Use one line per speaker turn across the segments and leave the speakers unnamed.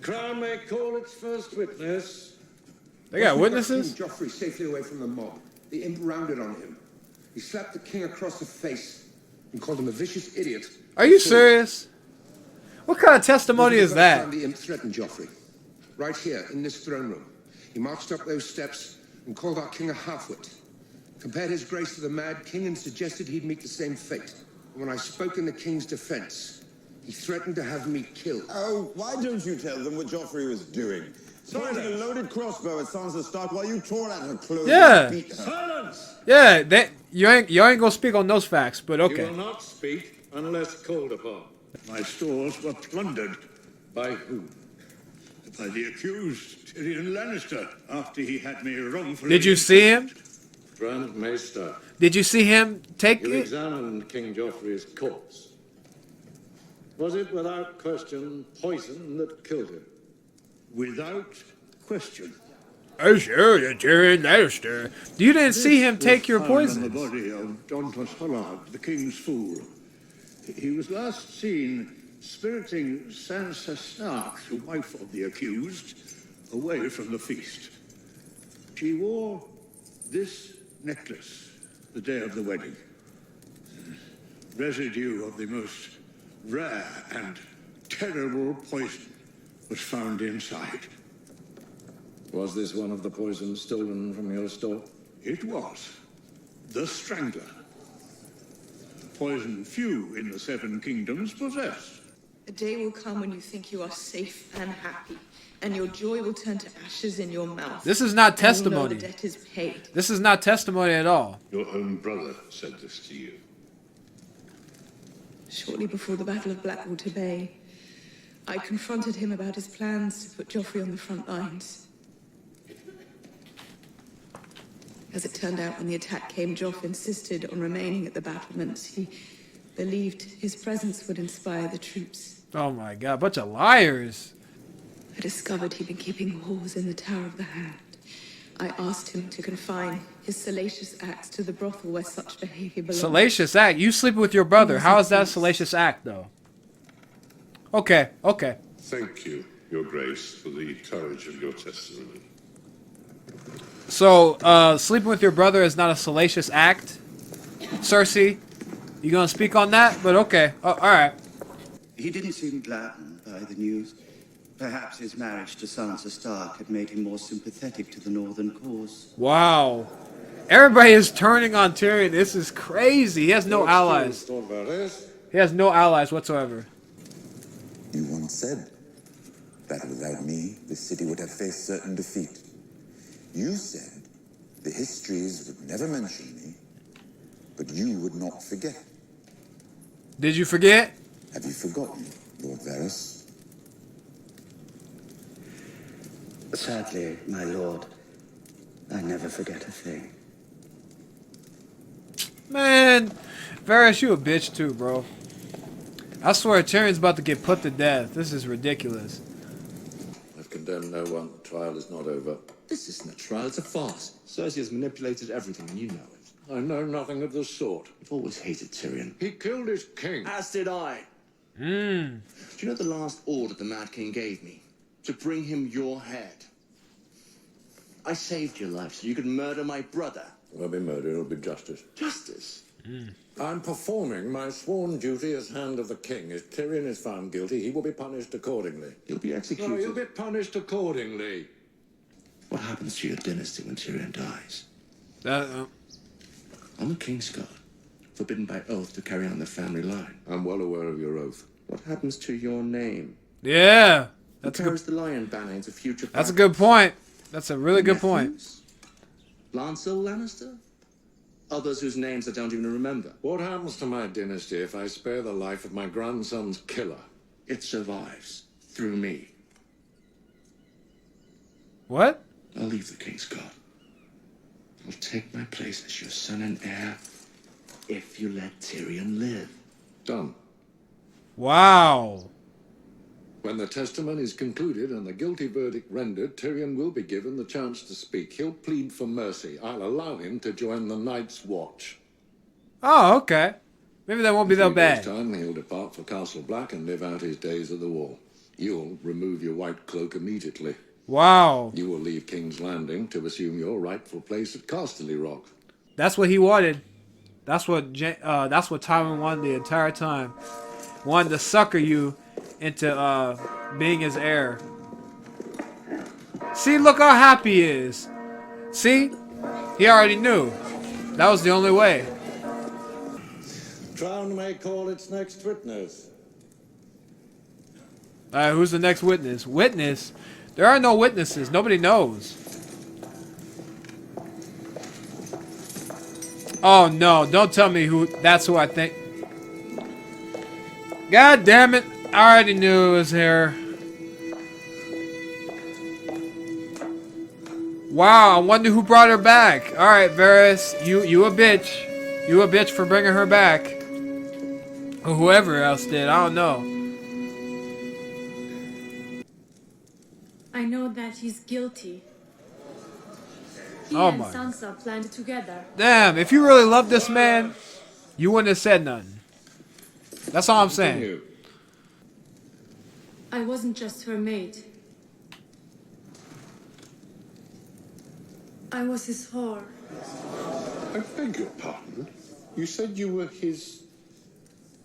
Crown may call its first witness.
They got witnesses?
King Joffrey safely away from the mob. The imp rounded on him. He slapped the king across the face and called him a vicious idiot.
Are you serious? What kind of testimony is that?
The imp threatened Joffrey. Right here, in this throne room. He marched up those steps and called our king a halfwit. Compared his grace to the mad king and suggested he'd meet the same fate. And when I spoke in the king's defense, he threatened to have me killed.
Oh, why don't you tell them what Joffrey was doing? Pointing a loaded crossbow at Sansa Stark while you tore at her clothes and beat her.
Silence!
Yeah, you ain't gonna speak on those facts, but okay.
You will not speak unless called upon.
My stores were plundered.
By who?
By the accused, Tyrion Lannister, after he had me wrongfully...
Did you see him?
Grand Maester.
Did you see him take
You
it?
examined King Joffrey's corpse. Was it without question poison that killed him?
Without question.
Oh, sure, the Tyrion Lannister. You didn't see him take your
Found on
poison.
the body of Dontos Hollard, the king's fool. He was last seen spiriting Sansa Stark, the wife of the accused, away from the feast. She wore this necklace the day of the wedding. Residue of the most rare and terrible poison was found inside.
Was this one of the poisons stolen from your store?
It was the Strangler. Poison few in the Seven Kingdoms possess.
A day will come when you think you are safe and happy, and your joy will turn to ashes in your mouth.
This is not
And you'll know
testimony.
the debt is paid.
This is not testimony at all.
Your own brother said this to you.
Shortly before the Battle of Blackwater Bay, I confronted him about his plans to put Joffrey on the front lines. As it turned out, when the attack came, Joff insisted on remaining at the battlements. He believed his presence would inspire the troops.
Oh my god, bunch of liars.
I discovered he'd been keeping whores in the Tower of the Hand. I asked him to confine his salacious acts to the brothel where such behavior belonged.
Salacious act? You sleeping with your brother. How is that a salacious act, though? Okay, okay.
Thank you, Your Grace, for the courage of your testimony.
So, sleeping with your brother is not a salacious act? Cersei, you gonna speak on that? But okay, alright.
He didn't seem gladdened by the news. Perhaps his marriage to Sansa Stark had made him more sympathetic to the Northern cause.
Wow. Everybody is turning on Tyrion. This is crazy. He has no allies. He has no allies whatsoever.
You once said that without me, the city would have faced certain defeat. You said the histories would never mention me, but you would not forget.
Did you forget?
Have you forgotten, Lord Varys?
Sadly, my lord, I never forget a thing.
Man, Varys, you a bitch too, bro. I swear Tyrion's about to get put to death. This is ridiculous.
I've condemned no one. The trial is not over.
This isn't a trial, it's a farce. Cersei has manipulated everything, and you know it.
I know nothing of the sort.
You've always hated Tyrion.
He killed his king.
As did I. Do you know the last order the Mad King gave me? To bring him your head. I saved your life so you could murder my brother.
It won't be murder, it'll be justice.
Justice?
I'm performing my sworn duty as Hand of the King. If Tyrion is found guilty, he will be punished accordingly.
He'll be executed.
No, he'll be punished accordingly.
What happens to your dynasty when Tyrion dies? I'm a King's guard, forbidden by oath to carry on the family line.
I'm well aware of your oath.
What happens to your name?
Yeah.
Who carries the lion banner into future
That's a good point. That's a really good point.
Lancel Lannister? Others whose names I don't even remember.
What happens to my dynasty if I spare the life of my grandson's killer?
It survives. Through me.
What?
I'll leave the King's Guard. I'll take my place as your son and heir if you let Tyrion live.
Done.
Wow.
When the testimony is concluded and the guilty verdict rendered, Tyrion will be given the chance to speak. He'll plead for mercy. I'll allow him to join the Night's Watch.
Oh, okay. Maybe that won't be that bad.
Next time, he'll depart for Castle Black and live out his days at the wall. You'll remove your white cloak immediately.
Wow.
You will leave King's Landing to assume your rightful place at Casterly Rock.
That's what he wanted. That's what Tywin wanted the entire time. Wanted to sucker you into being his heir. See, look how happy he is. See? He already knew. That was the only way.
Crown may call its next witness.
Alright, who's the next witness? Witness? There are no witnesses. Nobody knows. Oh no, don't tell me that's who I think. God damn it. I already knew it was her. Wow, I wonder who brought her back. Alright, Varys, you a bitch. You a bitch for bringing her back. Or whoever else did, I don't know.
I know that he's guilty. He
Oh
and
my.
Sansa planned together.
Damn, if you really love this man, you wouldn't have said nothing. That's all I'm saying.
I wasn't just her maid. I was his whore.
I beg your pardon. You said you were his...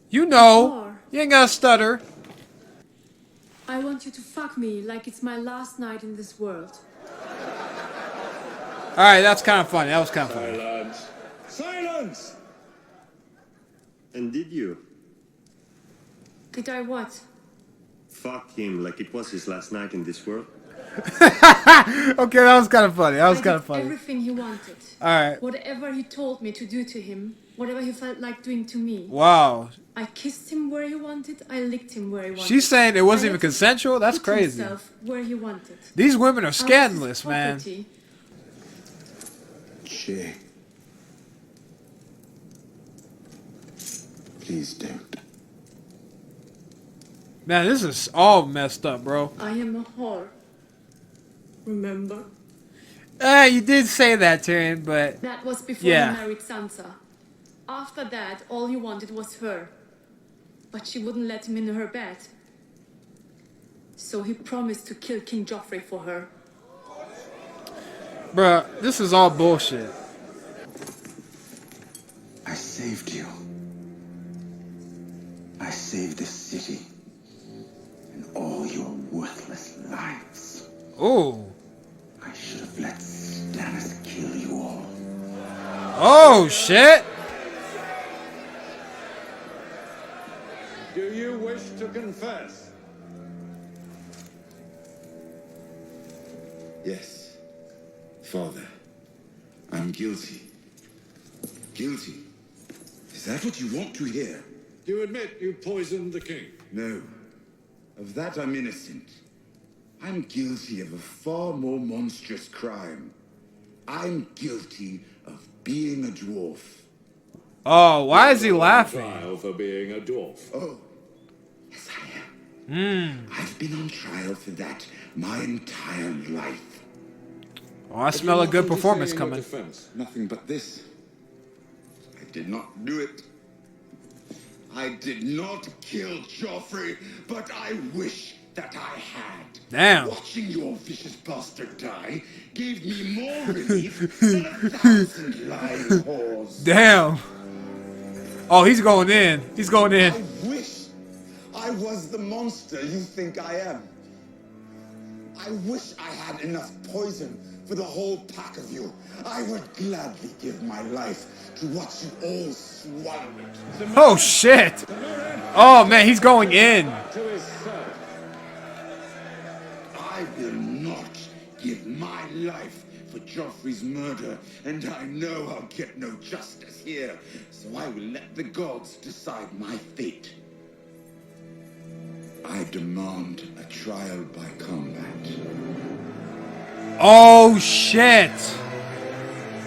You know. You ain't gotta stutter.
I want you to fuck me like it's my last night in this world.
Alright, that's kind of funny. That was kind of funny.
Silence! Silence! And did you?
Did I what?
Fuck him like it was his last night in this world?
Okay, that was kind of funny. That was kind of funny.
Everything he wanted.
Alright.
Whatever he told me to do to him, whatever he felt like doing to me.
Wow.
I kissed him where he wanted, I licked him where he wanted.
She's saying it wasn't even consensual? That's crazy.
Where he wanted.
These women are scandalous, man.
Shae. Please don't.
Man, this is all messed up, bro.
I am a whore. Remember?
You did say that, Tyrion, but...
That was before he married Sansa. After that, all he wanted was her. But she wouldn't let him in her bed. So he promised to kill King Joffrey for her.
Bruh, this is all bullshit.
I saved you. I saved this city. And all your worthless lives.
Ooh.
I should have let Stannis kill you all.
Oh, shit.
Do you wish to confess?
Yes, Father. I'm guilty. Guilty. Is that what you want to hear?
Do you admit you poisoned the king?
No. Of that I'm innocent. I'm guilty of a far more monstrous crime. I'm guilty of being a dwarf.
Oh, why is he laughing?
Trial for being a dwarf.
Oh, yes I am. I've been on trial for that my entire life.
Oh, I smell a good performance coming.
Nothing but this. I did not do it. I did not kill Joffrey, but I wish that I had.
Damn.
Watching your vicious bastard die gave me more relief than 1,000 lying whores.
Damn. Oh, he's going in. He's going in.
I wish I was the monster you think I am. I wish I had enough poison for the whole pack of you. I would gladly give my life to watch you all swallow it.
Oh, shit. Oh, man, he's going in.
I will not give my life for Joffrey's murder, and I know I'll get no justice here, so I will let the gods decide my fate. I demand a trial by combat.
Oh, shit.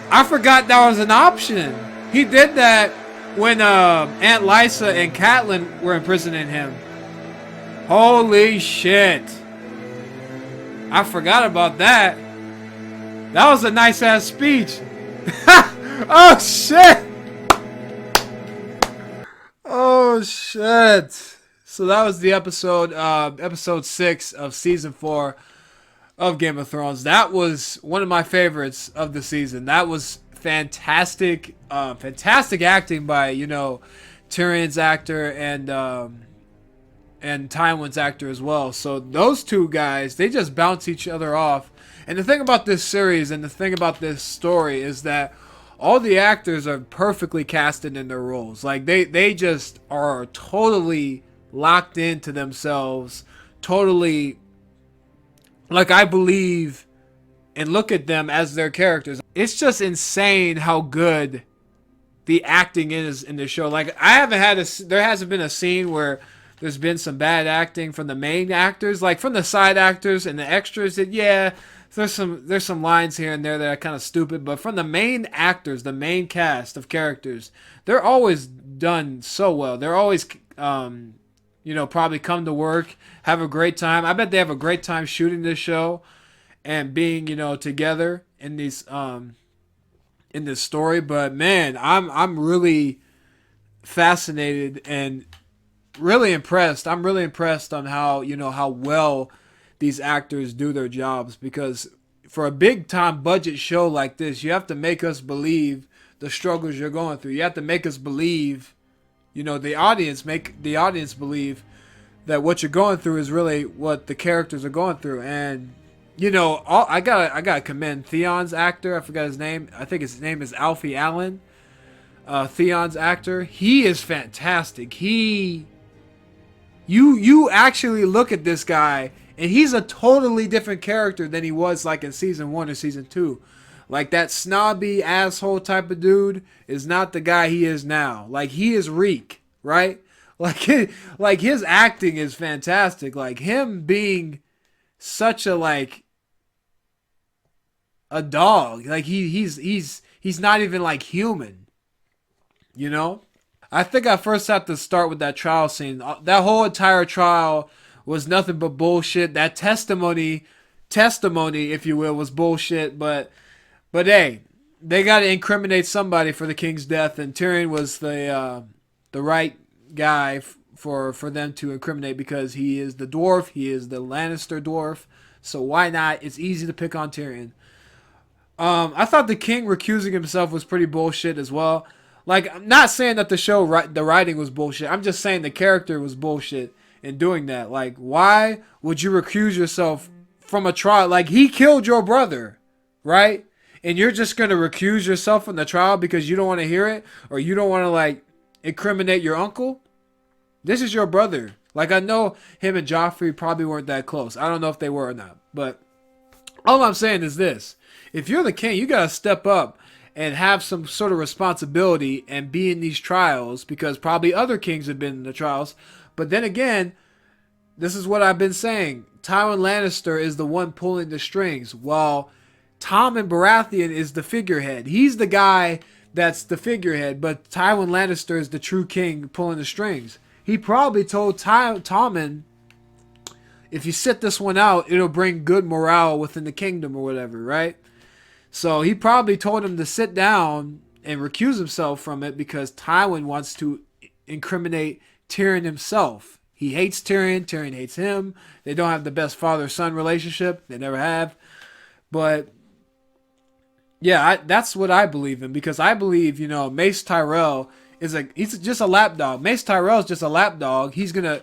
I forgot that was an option. He did that when Aunt Lysa and Catelyn were imprisoning him. Holy shit. I forgot about that. That was a nice ass speech. Oh shit. Oh shit. So that was the episode 6 of season 4 of Game of Thrones. That was one of my favorites of the season. That was fantastic, fantastic acting by Tyrion's actor and Tywin's actor as well. So those two guys, they just bounce each other off. And the thing about this series and the thing about this story is that all the actors are perfectly casted in their roles. Like they just are totally locked into themselves, totally, like, I believe and look at them as their characters. It's just insane how good the acting is in the show. Like, there hasn't been a scene where there's been some bad acting from the main actors. Like, from the side actors and the extras, there's some lines here and there that are kind of stupid, but from the main actors, the main cast of characters, they're always done so well. They're always probably come to work, have a great time. I bet they have a great time shooting this show and being, together in these in this story. But man, I'm really fascinated and really impressed. I'm really impressed on how well these actors do their jobs, because for a big time budget show like this, you have to make us believe the struggles you're going through. You have to make us believe, make the audience believe that what you're going through is really what the characters are going through. And I gotta commend Theon's actor. I forgot his name. I think his name is Alfie Allen. Theon's actor, he is fantastic. You actually look at this guy, and he's a totally different character than he was like in season 1 or season 2. Like, that snobby asshole type of dude is not the guy he is now. Like, he is Reek, right? Like his acting is fantastic. Like, him being such a dog. Like, he's not even like human. I think I first have to start with that trial scene. That whole entire trial was nothing but bullshit. That testimony, if you will, was bullshit. But hey, they got to incriminate somebody for the king's death, and Tyrion was the right guy for them to incriminate, because he is the dwarf. He is the Lannister dwarf. So why not? It's easy to pick on Tyrion. I thought the king recusing himself was pretty bullshit as well. Like, I'm not saying that the writing was bullshit. I'm just saying the character was bullshit in doing that. Like, why would you recuse yourself from a trial? Like, he killed your brother, right? And you're just going to recuse yourself from the trial because you don't want to hear it, or you don't want to, incriminate your uncle? This is your brother. Like, I know him and Joffrey probably weren't that close. I don't know if they were or not. But all I'm saying is this. If you're the king, you got to step up and have some sort of responsibility and be in these trials, because probably other kings have been in the trials. But then again, this is what I've been saying. Tywin Lannister is the one pulling the strings, while Tommen Baratheon is the figurehead. He's the guy that's the figurehead, but Tywin Lannister is the true king pulling the strings. He probably told Tommen, if you sit this one out, it'll bring good morale within the kingdom or whatever, right? So he probably told him to sit down and recuse himself from it, because Tywin wants to incriminate Tyrion himself. He hates Tyrion. Tyrion hates him. They don't have the best father-son relationship. They never have. But yeah, that's what I believe in, because I believe, Mace Tyrell he's just a lapdog. Mace Tyrell is just a lapdog. He's gonna,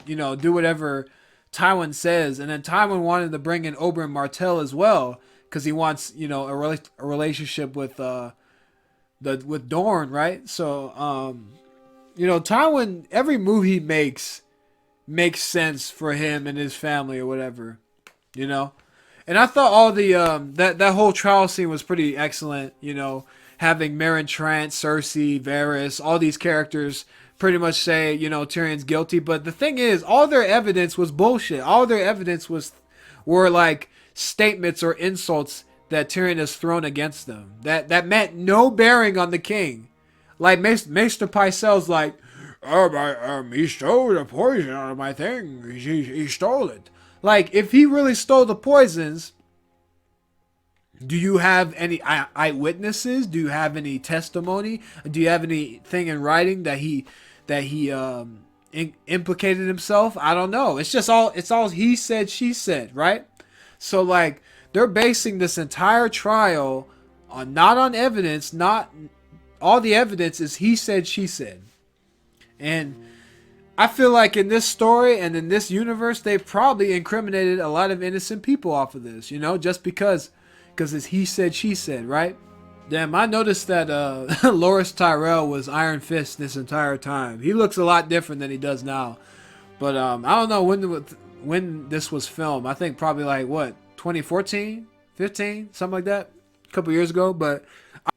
do whatever Tywin says. And then Tywin wanted to bring in Oberyn Martell as well, because he wants, a relationship with Dorne, right? So, Tywin, every move he makes sense for him and his family or whatever, And I thought all the that whole trial scene was pretty excellent. Having Mereen, Trant, Cersei, Varys, all these characters pretty much say, Tyrion's guilty. But the thing is, all their evidence was bullshit. All their evidence were like statements or insults that Tyrion has thrown against them. That meant no bearing on the king. Like Maester Pycelle's like, he stole the poison out of my thing. He stole it. Like, if he really stole the poisons, do you have any eyewitnesses? Do you have any testimony? Do you have anything in writing that he implicated himself. I don't know. It's all he said, she said, right? So like they're basing this entire trial on not on evidence, not all the evidence is he said, she said. And I feel like in this story and in this universe, they probably incriminated a lot of innocent people off of this, just because it's he said, she said, right? Damn, I noticed that Loras Tyrell was Iron Fist this entire time. He looks a lot different than he does now. But I don't know when this was filmed. I think probably like, 2014, 15, something like that, a couple years ago. But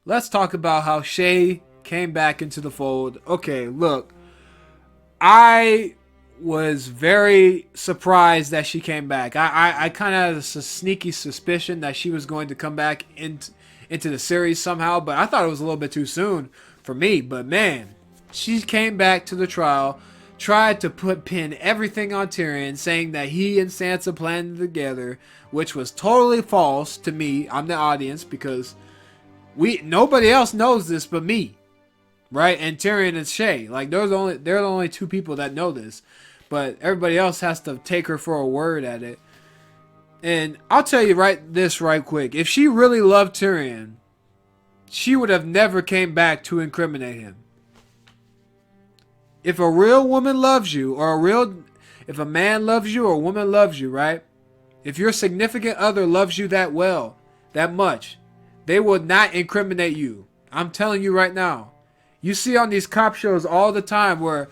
let's talk about how Shae came back into the fold. Okay, look, I was very surprised that she came back. I kind of had a sneaky suspicion that she was going to come back into the series somehow, but I thought it was a little bit too soon for me. But man, she came back to the trial, tried to pin everything on Tyrion, saying that he and Sansa planned together, which was totally false to me. I'm the audience because nobody else knows this but me, right? And Tyrion and Shae. Like they're the only two people that know this, but everybody else has to take her for a word at it. And I'll tell you right quick. If she really loved Tyrion, she would have never came back to incriminate him. If a real woman loves you, if a man loves you or a woman loves you, right? If your significant other loves you that well, that much, they will not incriminate you. I'm telling you right now. You see on these cop shows all the time where,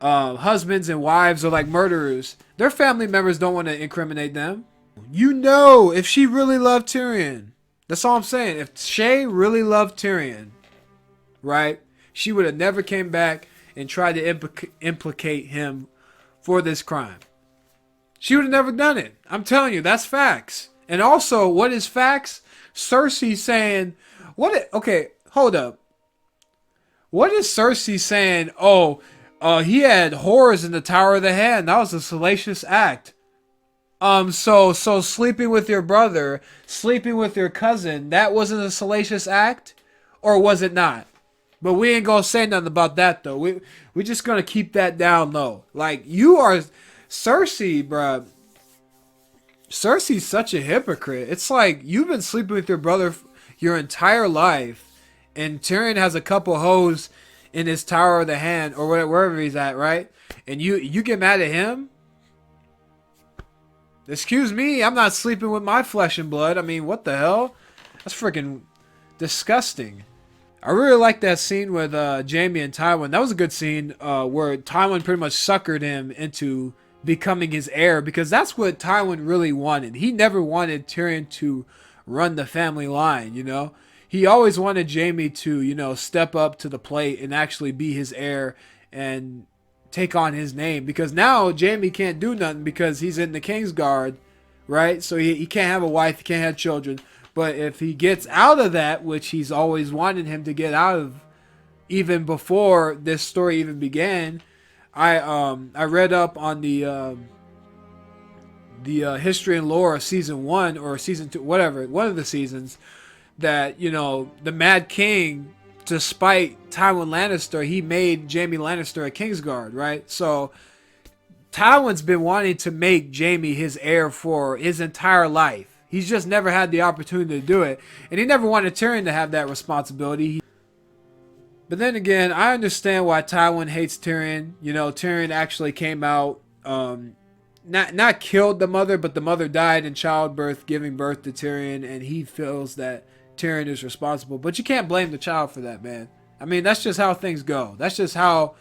husbands and wives are like murderers. Their family members don't want to incriminate them. If she really loved Tyrion. That's all I'm saying. If Shae really loved Tyrion, right, she would have never came back and tried to implicate him for this crime. She would have never done it. I'm telling you, that's facts. And also, what is facts? Cersei saying, okay, hold up. What is Cersei saying? He had whores in the Tower of the Hand. That was a salacious act. So sleeping with your brother, sleeping with your cousin, that wasn't a salacious act? Or was it not? But we ain't gonna say nothing about that though. We just gonna keep that down low. Like, you are Cersei, bruh. Cersei's such a hypocrite. It's like you've been sleeping with your brother your entire life, and Tyrion has a couple hoes in his Tower of the Hand or wherever he's at, right? And you get mad at him? Excuse me, I'm not sleeping with my flesh and blood. I mean, what the hell? That's freaking disgusting. I really like that scene with Jaime and Tywin. That was a good scene where Tywin pretty much suckered him into becoming his heir, because that's what Tywin really wanted. He never wanted Tyrion to run the family line, He always wanted Jaime to, step up to the plate and actually be his heir and take on his name. Because now Jaime can't do nothing because he's in the Kingsguard, right? So he can't have a wife, he can't have children. But if he gets out of that, which he's always wanted him to get out of, even before this story even began, I read up on the history and lore of season 1 or season 2, whatever, one of the seasons, that the Mad King, despite Tywin Lannister, he made Jaime Lannister a Kingsguard, right? So Tywin's been wanting to make Jaime his heir for his entire life. He's just never had the opportunity to do it. And he never wanted Tyrion to have that responsibility. But then again, I understand why Tywin hates Tyrion. Tyrion actually came out, not killed the mother, but the mother died in childbirth, giving birth to Tyrion. And he feels that Tyrion is responsible. But you can't blame the child for that, man. I mean, that's just how things go. That's just how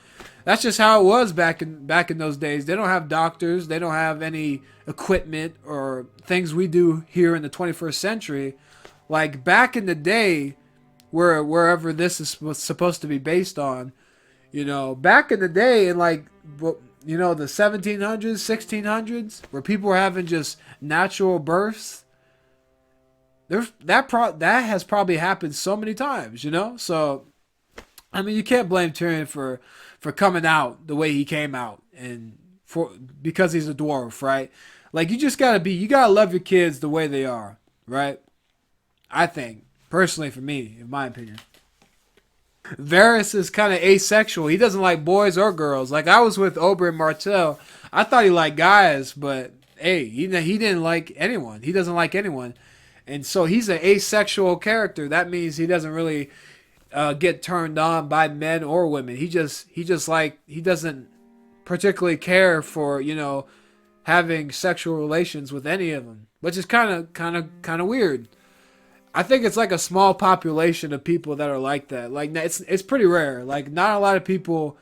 it was back in those days. They don't have doctors. They don't have any equipment or things we do here in the 21st century. Like back in the day, wherever this is supposed to be based on, back in the day in the 1700s, 1600s, where people were having just natural births, that has probably happened so many times, So, I mean, you can't blame Tyrion for coming out the way he came out, and because he's a dwarf, right? Like, you gotta love your kids the way they are, right? I think, personally, for me, in my opinion. Varys is kind of asexual. He doesn't like boys or girls. Like I was with Oberyn Martell. I thought he liked guys, but hey, he didn't like anyone. He doesn't like anyone. And so he's an asexual character. That means he doesn't really get turned on by men or women. He doesn't particularly care for, having sexual relations with any of them, which is kind of weird. I think it's like a small population of people that are like that. Like it's pretty rare. Like not a lot of people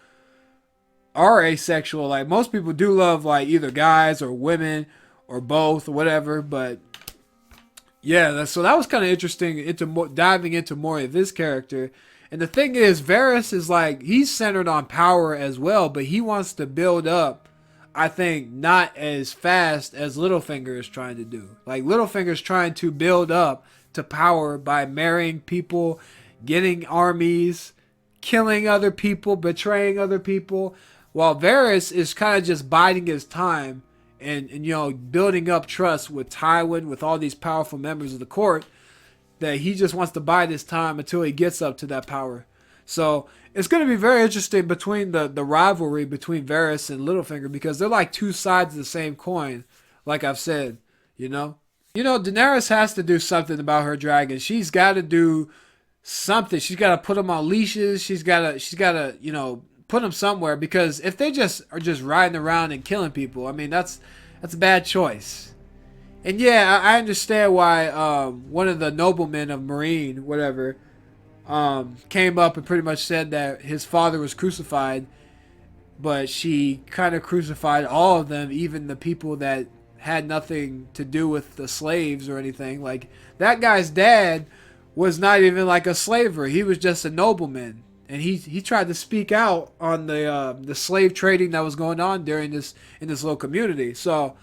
are asexual. Like most people do love like either guys or women or both or whatever. But yeah, so that was kind of interesting diving into more of his character. And the thing is, Varys is like he's centered on power as well, but he wants to build up. I think not as fast as Littlefinger is trying to do. Like Littlefinger's trying to build up to power by marrying people, getting armies, killing other people, betraying other people, while Varys is kind of just biding his time and building up trust with Tywin, with all these powerful members of the court, that he just wants to bide his time until he gets up to that power. So it's going to be very interesting between the rivalry between Varys and Littlefinger, because they're like two sides of the same coin, like I've said, Daenerys has to do something about her dragon. She's got to do something. She's got to put them on leashes. She's got to, put them somewhere, because if they are just riding around and killing people, I mean, that's a bad choice. And yeah, I understand why one of the noblemen of Mereen, whatever, came up and pretty much said that his father was crucified, but she kind of crucified all of them, even the people that had nothing to do with the slaves or anything. Like that guy's dad was not even like a slaver. He was just a nobleman, and he tried to speak out on the slave trading that was going on in this little community. So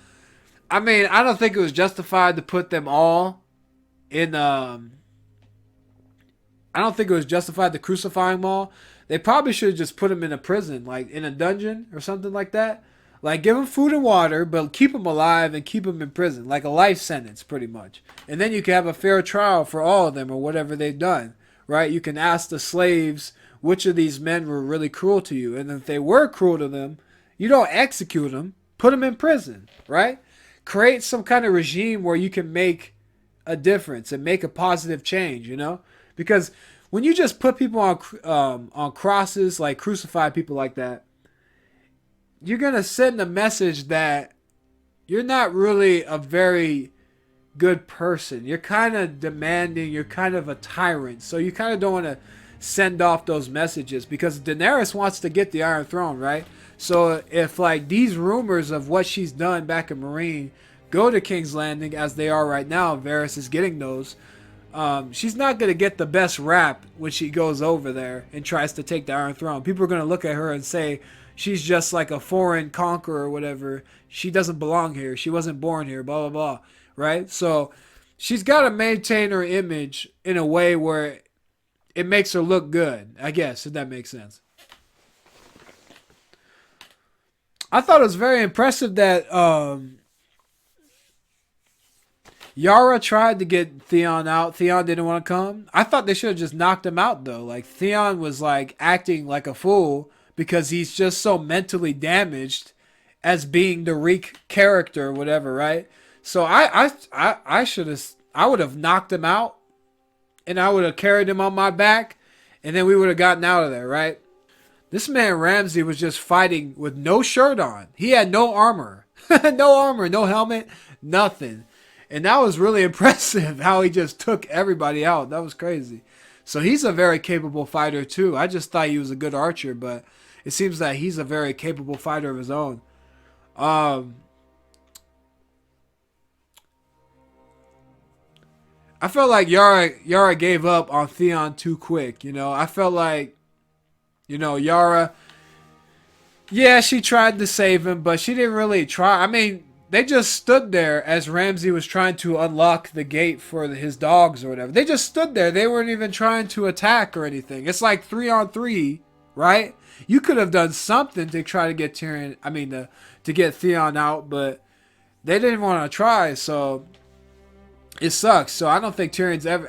I mean, I don't think it was justified to put them all in I don't think it was justified to crucify them all. They probably should have just put them in a prison, like in a dungeon or something like that. Like, give them food and water, but keep them alive and keep them in prison. Like a life sentence, pretty much. And then you can have a fair trial for all of them or whatever they've done, right? You can ask the slaves which of these men were really cruel to you. And if they were cruel to them, you don't execute them. Put them in prison, right? Create some kind of regime where you can make a difference and make a positive change, Because when you just put people on crosses, like crucify people like that, you're going to send a message that you're not really a very good person. You're kind of demanding. You're kind of a tyrant. So you kind of don't want to send off those messages, because Daenerys wants to get the Iron Throne, right? So if like these rumors of what she's done back in Mereen go to King's Landing, as they are right now, Varys is getting those, she's not going to get the best rap when she goes over there and tries to take the Iron Throne. People are going to look at her and say, she's just like a foreign conqueror or whatever. She doesn't belong here. She wasn't born here, blah, blah, blah. Right? So she's got to maintain her image in a way where it makes her look good, I guess, if that makes sense. I thought it was very impressive that Yara tried to get Theon out. Theon didn't want to come. I thought they should have just knocked him out, though. Like, Theon was like acting like a fool, because he's just so mentally damaged as being the Reek character or whatever, right? So I would have knocked him out, and I would have carried him on my back, and then we would have gotten out of there, right? This man Ramsay was just fighting with no shirt on. He had no armor. No armor, no helmet, nothing. And that was really impressive how he just took everybody out. That was crazy. So he's a very capable fighter too. I just thought he was a good archer, but it seems that he's a very capable fighter of his own. I felt like Yara gave up on Theon too quick. I felt like, Yara, yeah, she tried to save him, but she didn't really try. I mean, they just stood there as Ramsay was trying to unlock the gate for his dogs or whatever. They just stood there. They weren't even trying to attack or anything. It's like 3-on-3, right? You could have done something to try to get to get Theon out, but they didn't want to try, so it sucks. So I don't think Tyrion's ever.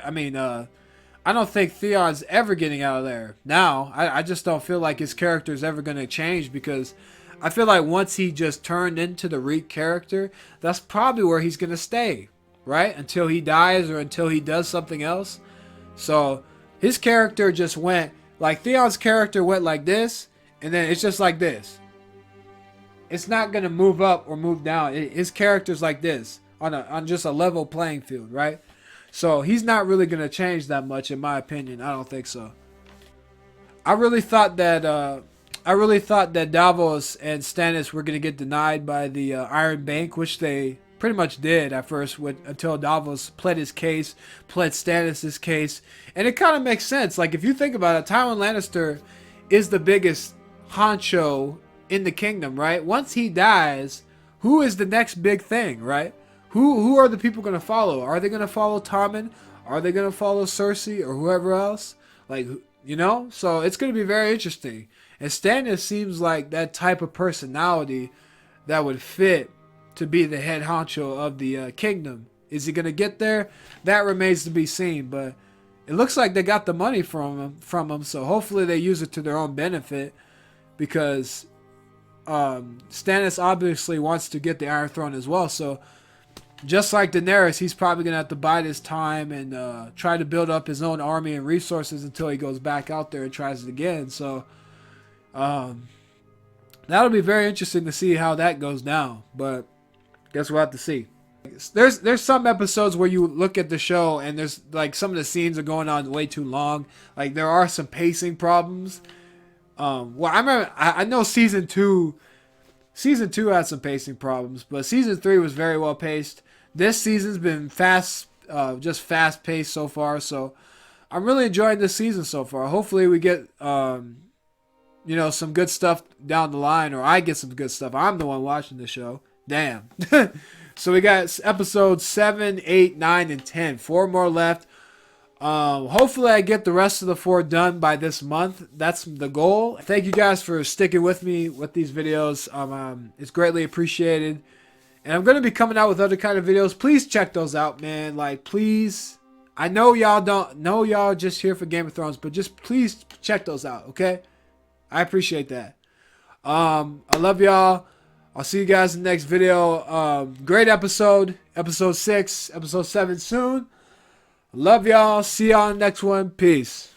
I don't think Theon's ever getting out of there. Now, I just don't feel like his character is ever going to change, because I feel like once he just turned into the Reek character, that's probably where he's going to stay, right? Until he dies or until he does something else. So his character just went, like Theon's character went like this, and then it's just like this. It's not going to move up or move down. His character's like this on just a level playing field, right? So he's not really going to change that much, in my opinion. I don't think so. I really thought that Davos and Stannis were going to get denied by the Iron Bank, which they pretty much did at first, until Davos pled his case, pled Stannis' case. And it kind of makes sense. Like, if you think about it, Tywin Lannister is the biggest honcho in the kingdom, right? Once he dies, who is the next big thing, right? Who are the people going to follow? Are they going to follow Tommen? Are they going to follow Cersei or whoever else? Like, you know? So it's going to be very interesting. And Stannis seems like that type of personality that would fit to be the head honcho of the kingdom. Is he going to get there? That remains to be seen. But it looks like they got the money from him. So hopefully they use it to their own benefit, because Stannis obviously wants to get the Iron Throne as well. So just like Daenerys, he's probably going to have to bide his time and try to build up his own army and resources until he goes back out there and tries it again. So that'll be very interesting to see how that goes down. But guess we'll have to see. There's some episodes where you look at the show and there's like some of the scenes are going on way too long. Like, there are some pacing problems. Well, I remember, I know season two had some pacing problems, but season 3 was very well paced. This season's been just fast paced so far. So I'm really enjoying this season so far. Hopefully we get, some good stuff down the line, or I get some good stuff. I'm the one watching the show. Damn. So we got episodes 7, 8, 9, and 10. 4 more left. Hopefully I get the rest of the 4 done by this month. That's the goal. Thank you guys for sticking with me with these videos. It's greatly appreciated. And I'm going to be coming out with other kind of videos. Please check those out, man. Like, please. I know y'all just here for Game of Thrones, but just please check those out, okay? I appreciate that. I love y'all. I'll see you guys in the next video. Great episode. Episode 6, episode 7 soon. Love y'all. See y'all in the next one. Peace.